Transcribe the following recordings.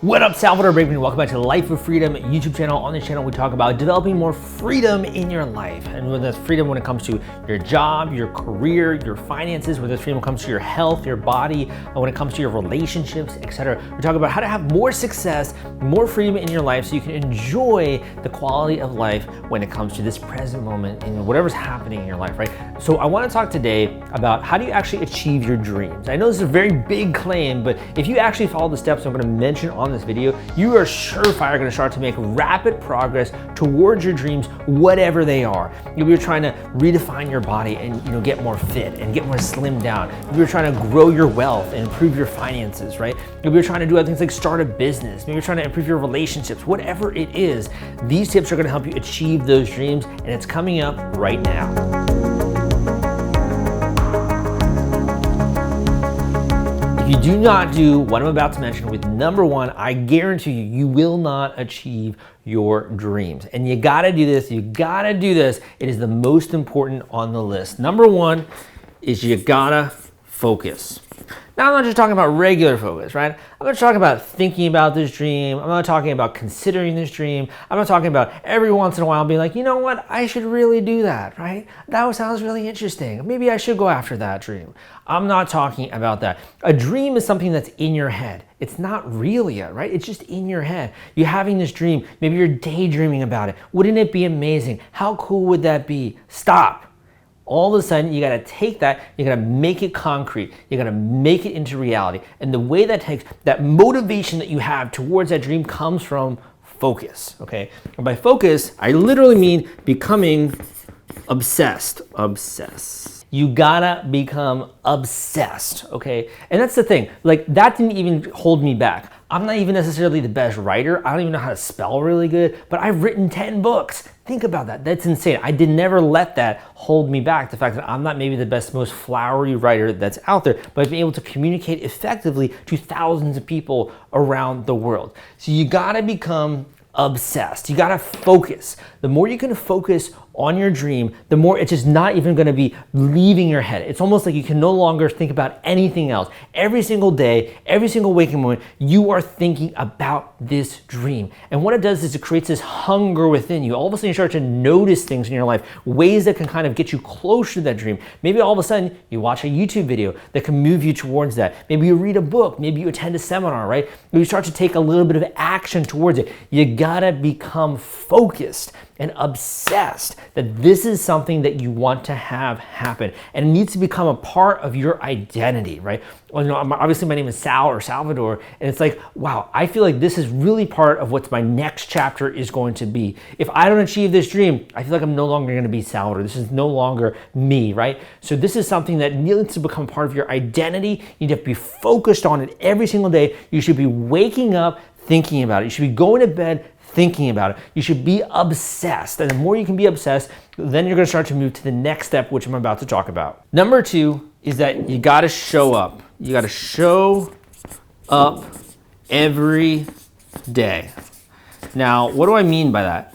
What up, Salvador Braverman? Welcome back to the Life of Freedom YouTube channel. On this channel, we talk about developing more freedom in your life. And whether that's freedom when it comes to your job, your career, your finances, whether it's freedom when it comes to your health, your body, and when it comes to your relationships, etc. We talk about how to have more success, more freedom in your life so you can enjoy the quality of life when it comes to this present moment and whatever's happening in your life, right? So I want to talk today about how do you actually achieve your dreams. I know this is a very big claim, but if you actually follow the steps I'm going to mention on this video, you are surefire going to start to make rapid progress towards your dreams, whatever they are. Maybe you're trying to redefine your body and get more fit and get more slimmed down. Maybe you're trying to grow your wealth and improve your finances, right? Maybe you're trying to do other things like start a business. Maybe you're trying to improve your relationships. Whatever it is, these tips are going to help you achieve those dreams, and it's coming up right now. If you do not do what I'm about to mention with number one, I guarantee you, you will not achieve your dreams. And you gotta do this, you gotta do this. It is the most important on the list. Number one is you gotta focus. Now, I'm not just talking about regular focus, right? I'm not talking about thinking about this dream. I'm not talking about considering this dream. I'm not talking about every once in a while being like, you know what? I should really do that, right? That sounds really interesting. Maybe I should go after that dream. I'm not talking about that. A dream is something that's in your head. It's not real yet, right? It's just in your head. You're having this dream. Maybe you're daydreaming about it. Wouldn't it be amazing? How cool would that be? Stop. All of a sudden, you gotta take that, you gotta make it concrete, you gotta make it into reality. And the way that takes, that motivation that you have towards that dream comes from focus, okay? And by focus, I literally mean becoming obsessed. You gotta become obsessed, okay? And that's the thing, like that didn't even hold me back. I'm not even necessarily the best writer. I don't even know how to spell really good, but I've written 10 books. Think about that, that's insane. I did never let that hold me back. The fact that I'm not maybe the best, most flowery writer that's out there, but I've been able to communicate effectively to thousands of people around the world. So you gotta become obsessed. You gotta focus. The more you can focus on your dream, the more it's just not even gonna be leaving your head. It's almost like you can no longer think about anything else. Every single day, every single waking moment, you are thinking about this dream. And what it does is it creates this hunger within you. All of a sudden you start to notice things in your life, ways that can kind of get you closer to that dream. Maybe all of a sudden you watch a YouTube video that can move you towards that. Maybe you read a book, maybe you attend a seminar, right? You start to take a little bit of action towards it. You gotta become focused and obsessed that this is something that you want to have happen, and it needs to become a part of your identity, right? Well, obviously my name is Sal or Salvador, and it's like, wow, I feel like this is really part of what my next chapter is going to be. If I don't achieve this dream, I feel like I'm no longer going to be Salvador. This is no longer me, right? So this is something that needs to become part of your identity. You need to be focused on it every single day. You should be waking up thinking about it. You should be going to bed thinking about it. You should be obsessed. And the more you can be obsessed, then you're gonna start to move to the next step, which I'm about to talk about. Number two is that you gotta show up. You gotta show up every day. Now, what do I mean by that?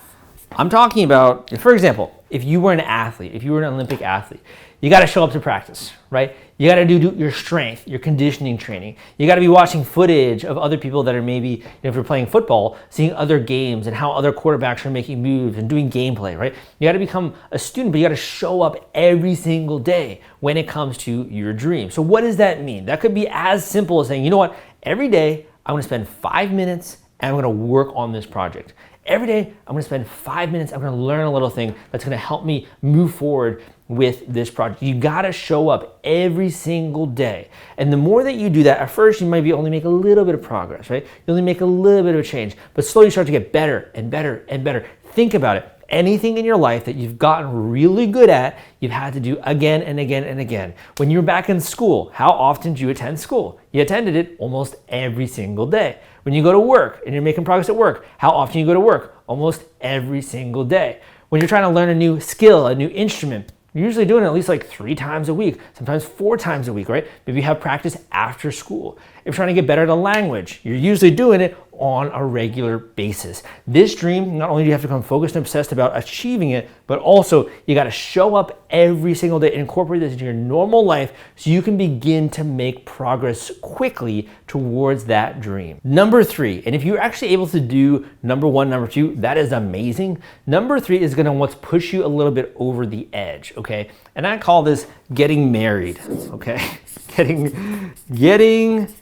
I'm talking about, for example, if you were an athlete, if you were an Olympic athlete, you gotta show up to practice, right? You gotta do your strength, your conditioning training. You gotta be watching footage of other people that are maybe, if you're playing football, seeing other games and how other quarterbacks are making moves and doing gameplay, right? You gotta become a student, but you gotta show up every single day when it comes to your dream. So what does that mean? That could be as simple as saying, you know what, every day I'm gonna spend 5 minutes and I'm gonna work on this project. Every day, I'm gonna spend 5 minutes, I'm gonna learn a little thing that's gonna help me move forward with this project. You gotta show up every single day. And the more that you do that, at first you might only make a little bit of progress, right? You only make a little bit of a change, but slowly you start to get better and better and better. Think about it. Anything in your life that you've gotten really good at, you've had to do again and again and again. When you're back in school, how often do you attend school? You attended it almost every single day. When you go to work and you're making progress at work, how often you go to work? Almost every single day. When you're trying to learn a new skill, a new instrument, you're usually doing it at least like 3 times a week, sometimes 4 times a week, right? Maybe you have practice after school. If you're trying to get better at a language, you're usually doing it on a regular basis. This dream, not only do you have to become focused and obsessed about achieving it, but also you got to show up every single day and incorporate this into your normal life so you can begin to make progress quickly towards that dream. Number 3, and if you're actually able to do number 1, number 2, that is amazing. Number 3 is going to want to push you a little bit over the edge, okay? And I call this getting married, okay? Getting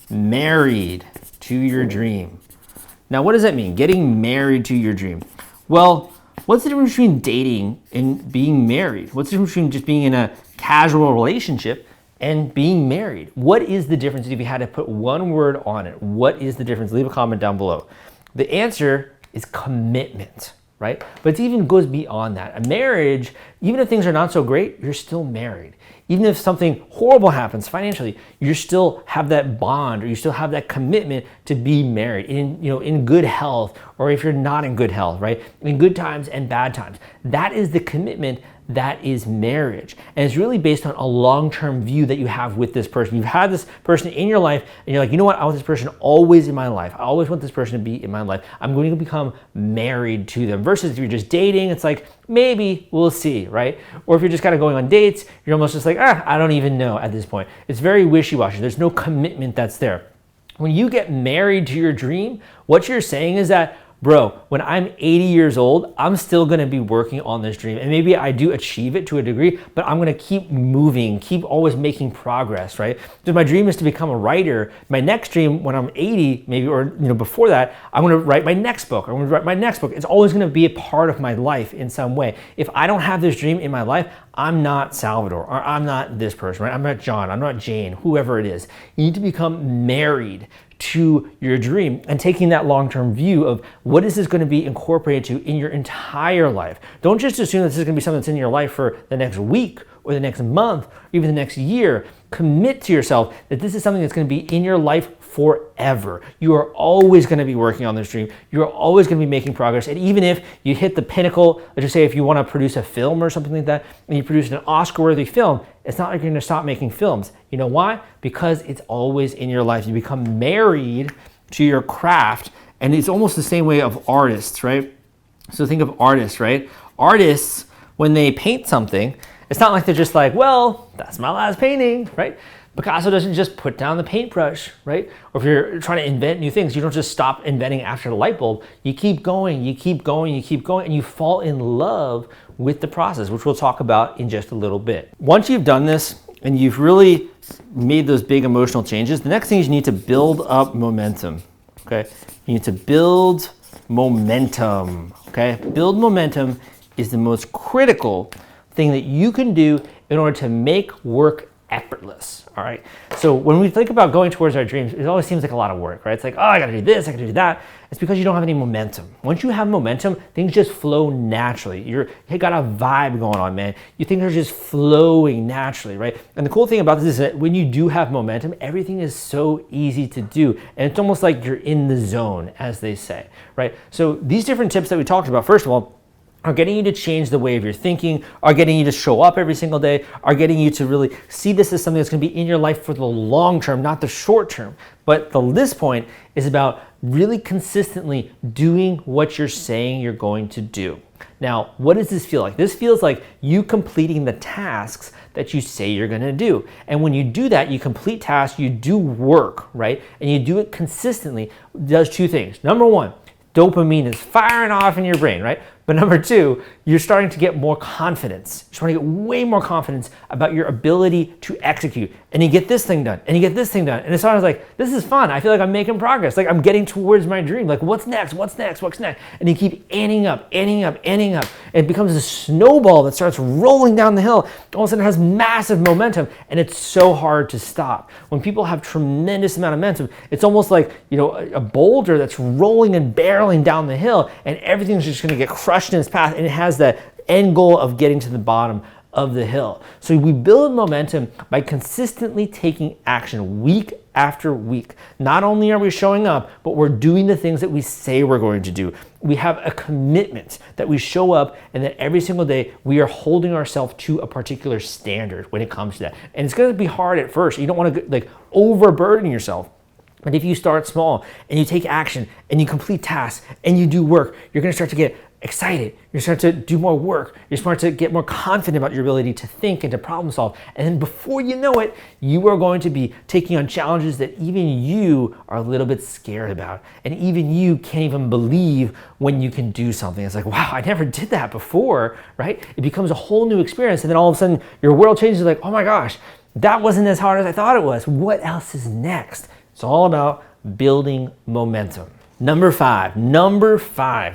married to your dream. Now, what does that mean? Getting married to your dream. Well, what's the difference between dating and being married? What's the difference between just being in a casual relationship and being married? What is the difference if you had to put one word on it? What is the difference? Leave a comment down below. The answer is commitment, right? But it even goes beyond that. A marriage, even if things are not so great, you're still married. Even if something horrible happens financially, you still have that bond, or you still have that commitment to be married in good health, or if you're not in good health, right? In good times and bad times. That is the commitment that is marriage. And it's really based on a long-term view that you have with this person. You've had this person in your life and you're like, you know what? I want this person always in my life. I always want this person to be in my life. I'm going to become married to them. Versus if you're just dating, it's like, maybe we'll see, right? Or if you're just kind of going on dates, you're almost just like, I don't even know at this point. It's very wishy-washy. There's no commitment that's there. When you get married to your dream, what you're saying is that, bro, when I'm 80 years old, I'm still gonna be working on this dream. And maybe I do achieve it to a degree, but I'm gonna keep moving, keep always making progress, right? So my dream is to become a writer. My next dream when I'm 80, maybe, or before that, I'm gonna write my next book. I'm gonna write my next book. It's always gonna be a part of my life in some way. If I don't have this dream in my life, I'm not Salvador, or I'm not this person, right? I'm not John, I'm not Jane, whoever it is. You need to become married to your dream and taking that long-term view of what is this going to be incorporated to in your entire life. Don't just assume that this is going to be something that's in your life for the next week or the next month or even the next year. Commit to yourself that this is something that's going to be in your life forever. You are always going to be working on this dream. You're always going to be making progress. And even if you hit the pinnacle, let's just say if you want to produce a film or something like that, and you produce an Oscar-worthy film, it's not like you're going to stop making films. You know why? Because it's always in your life. You become married to your craft, and it's almost the same way of artists, right? So think of artists, right? Artists, when they paint something, it's not like they're just like, well, that's my last painting, right? Picasso doesn't just put down the paintbrush, right? Or if you're trying to invent new things, you don't just stop inventing after the light bulb. You keep going, you keep going, you keep going, and you fall in love with the process, which we'll talk about in just a little bit. Once you've done this and you've really made those big emotional changes, the next thing is you need to build up momentum, okay? You need to build momentum, okay? Build momentum is the most critical thing that you can do in order to make work effortless, all right? So when we think about going towards our dreams, it always seems like a lot of work, right? It's like, oh, I gotta do this, I gotta do that. It's because you don't have any momentum. Once you have momentum, things just flow naturally. You got a vibe going on, man. You think they're just flowing naturally, right? And the cool thing about this is that when you do have momentum, everything is so easy to do. And it's almost like you're in the zone, as they say, right? So these different tips that we talked about, first of all, are getting you to change the way of your thinking, are getting you to show up every single day, are getting you to really see this as something that's going to be in your life for the long term, not the short term. But this point is about really consistently doing what you're saying you're going to do. Now, what does this feel like? This feels like you completing the tasks that you say you're going to do. And when you do that, you complete tasks, you do work, right? And you do it consistently. It does two things. Number one, dopamine is firing off in your brain, right? But number two, you're starting to get more confidence. You're starting to get way more confidence about your ability to execute. And you get this thing done, and you get this thing done. And it's always like, this is fun. I feel like I'm making progress. Like I'm getting towards my dream. Like what's next? What's next? What's next? And you keep ending up. And it becomes a snowball that starts rolling down the hill. All of a sudden it has massive momentum, and it's so hard to stop. When people have tremendous amount of momentum, it's almost like, a boulder that's rolling and barreling down the hill, and everything's just gonna get crushed in its path, and it has that end goal of getting to the bottom of the hill. So we build momentum by consistently taking action week after week. Not only are we showing up, but we're doing the things that we say we're going to do. We have a commitment that we show up, and that every single day we are holding ourselves to a particular standard when it comes to that. And it's going to be hard at first. You don't want to overburden yourself. But if you start small and you take action and you complete tasks and you do work, you're going to start to get excited. You're going to start to do more work. You're smart to get more confident about your ability to think and to problem solve. And then before you know it, you are going to be taking on challenges that even you are a little bit scared about. And even you can't even believe when you can do something. It's like, wow, I never did that before, right? It becomes a whole new experience. And then all of a sudden your world changes, like, oh my gosh, that wasn't as hard as I thought it was. What else is next? It's all about building momentum. Number five,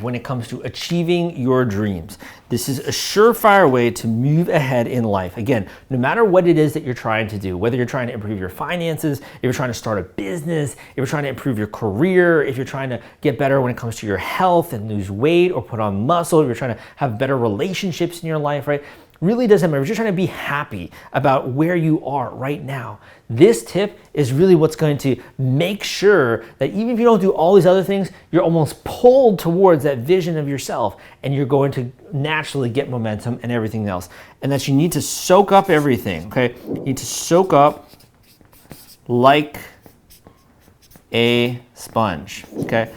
when it comes to achieving your dreams. This is a surefire way to move ahead in life. Again, no matter what it is that you're trying to do, whether you're trying to improve your finances, if you're trying to start a business, if you're trying to improve your career, if you're trying to get better when it comes to your health and lose weight or put on muscle, if you're trying to have better relationships in your life, right? Really doesn't matter. If you're trying to be happy about where you are right now, this tip is really what's going to make sure that even if you don't do all these other things, you're almost pulled towards that vision of yourself and you're going to naturally get momentum and everything else. And that you need to soak up everything, okay? You need to soak up like a sponge, okay?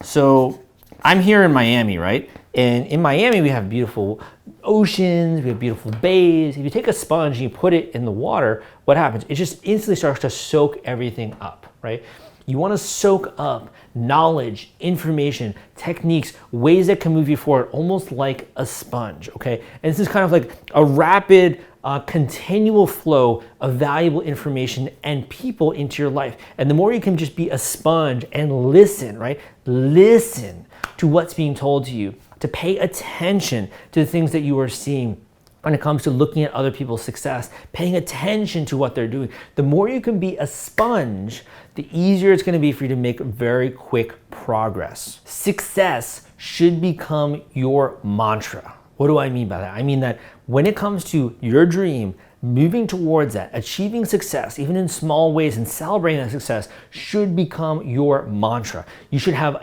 So I'm here in Miami, right? And in Miami, we have beautiful oceans, we have beautiful bays. If you take a sponge and you put it in the water, what happens? It just instantly starts to soak everything up, right? You want to soak up knowledge, information, techniques, ways that can move you forward, almost like a sponge, okay? And this is kind of like a rapid, continual flow of valuable information and people into your life. And the more you can just be a sponge and listen, right? Listen to what's being told to you, to pay attention to the things that you are seeing when it comes to looking at other people's success, paying attention to what they're doing. The more you can be a sponge, the easier it's going to be for you to make very quick progress. Success should become your mantra. What do I mean by that? I mean that when it comes to your dream, moving towards that, achieving success, even in small ways, and celebrating that success should become your mantra. You should have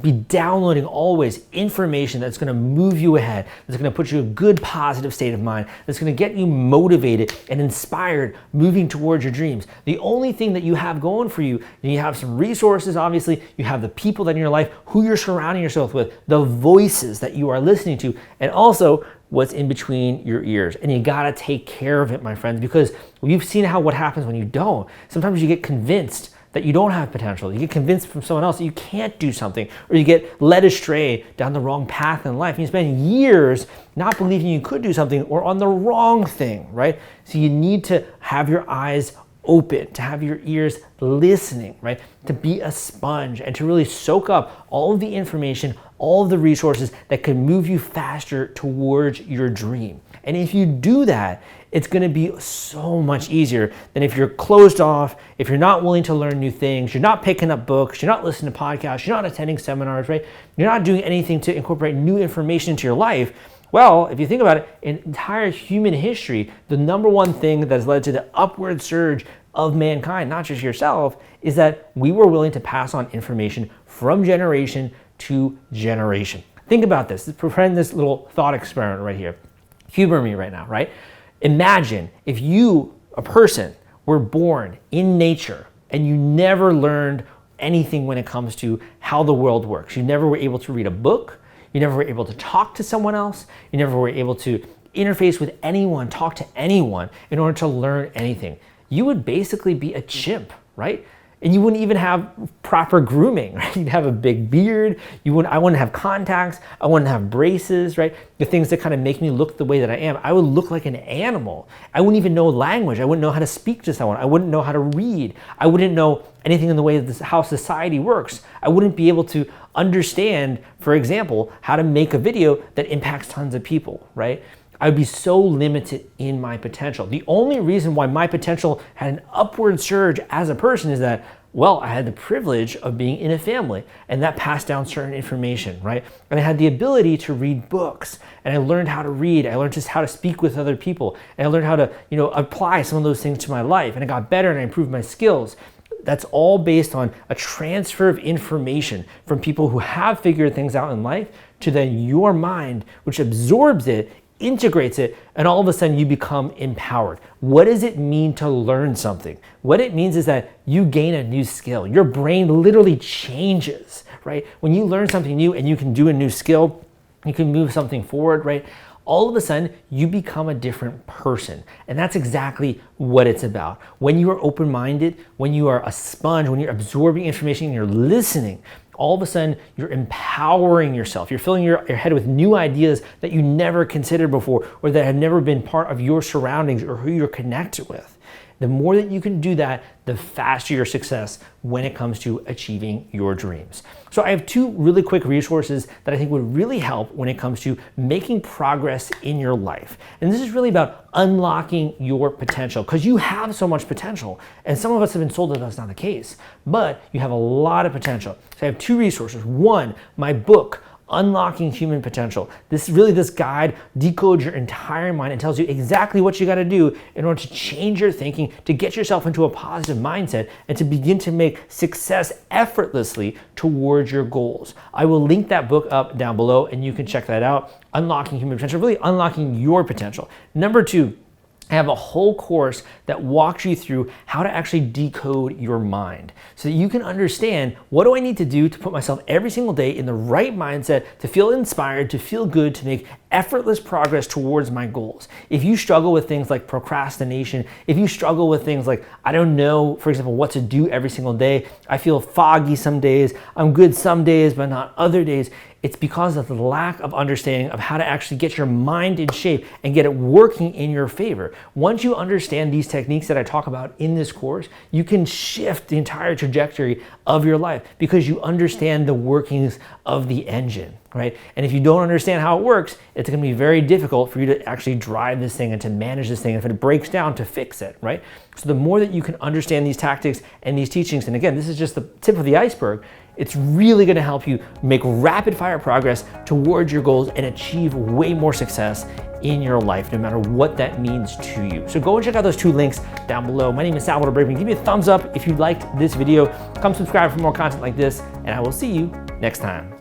be downloading always information that's going to move you ahead, that's going to put you in a good, positive state of mind, that's going to get you motivated and inspired moving towards your dreams. The only thing that you have going for you, you have some resources, obviously, you have the people that in your life, who you're surrounding yourself with, the voices that you are listening to, and also what's in between your ears. And you gotta take care of it, my friends, because you've seen what happens when you don't. Sometimes you get convinced that you don't have potential. You get convinced from someone else that you can't do something, or you get led astray down the wrong path in life. And you spend years not believing you could do something or on the wrong thing, right? So you need to have your eyes open, to have your ears listening, right? To be a sponge and to really soak up all of the information, all of the resources that can move you faster towards your dream. And if you do that, it's going to be so much easier than if you're closed off, if you're not willing to learn new things, you're not picking up books, you're not listening to podcasts, you're not attending seminars, right? You're not doing anything to incorporate new information into your life. Well, if you think about it, in entire human history, the number one thing that has led to the upward surge of mankind, not just yourself, is that we were willing to pass on information from generation to generation. Think about this. Pretend this little thought experiment right here. Humor me right now, right? Imagine if you, a person, were born in nature and you never learned anything when it comes to how the world works. You never were able to read a book. You never were able to talk to someone else. You never were able to interface with anyone, talk to anyone in order to learn anything. You would basically be a chimp, right? And you wouldn't even have proper grooming, right? You'd have a big beard. I wouldn't have contacts. I wouldn't have braces, right? The things that kind of make me look the way that I am. I would look like an animal. I wouldn't even know language. I wouldn't know how to speak to someone. I wouldn't know how to read. I wouldn't know anything in the way of how society works. I wouldn't be able to understand, for example, how to make a video that impacts tons of people, right? I would be so limited in my potential. The only reason why my potential had an upward surge as a person is that, well, I had the privilege of being in a family and that passed down certain information, right? And I had the ability to read books and I learned how to read. I learned just how to speak with other people and I learned how to, apply some of those things to my life, and I got better and I improved my skills. That's all based on a transfer of information from people who have figured things out in life to then your mind, which absorbs it integrates it, and all of a sudden you become empowered. What does it mean to learn something? What it means is that you gain a new skill. Your brain literally changes, right? When you learn something new and you can do a new skill, you can move something forward, right? All of a sudden, you become a different person. And that's exactly what it's about. When you are open-minded, when you are a sponge, when you're absorbing information and you're listening, all of a sudden, you're empowering yourself. You're filling your head with new ideas that you never considered before or that have never been part of your surroundings or who you're connected with. The more that you can do that, the faster your success when it comes to achieving your dreams. So I have two really quick resources that I think would really help when it comes to making progress in your life. And this is really about unlocking your potential because you have so much potential. And some of us have been told that that's not the case, but you have a lot of potential. So I have two resources. One, my book, Unlocking Human Potential. This guide decodes your entire mind and tells you exactly what you got to do in order to change your thinking, to get yourself into a positive mindset, and to begin to make success effortlessly towards your goals. I will link that book up down below and you can check that out. Unlocking Human Potential, really unlocking your potential. Number two, I have a whole course that walks you through how to actually decode your mind so that you can understand what do I need to do to put myself every single day in the right mindset, to feel inspired, to feel good, to make effortless progress towards my goals. If you struggle with things like procrastination, if you struggle with things like, I don't know, for example, what to do every single day, I feel foggy some days, I'm good some days, but not other days, it's because of the lack of understanding of how to actually get your mind in shape and get it working in your favor. Once you understand these techniques that I talk about in this course, you can shift the entire trajectory of your life because you understand the workings of the engine, right? And if you don't understand how it works, it's going to be very difficult for you to actually drive this thing and to manage this thing. If it breaks down, to fix it, right? So the more that you can understand these tactics and these teachings, and again, this is just the tip of the iceberg, it's really going to help you make rapid fire progress towards your goals and achieve way more success in your life, no matter what that means to you. So go and check out those two links down below. My name is Salvador Braverman. Give me a thumbs up if you liked this video. Come subscribe for more content like this, and I will see you next time.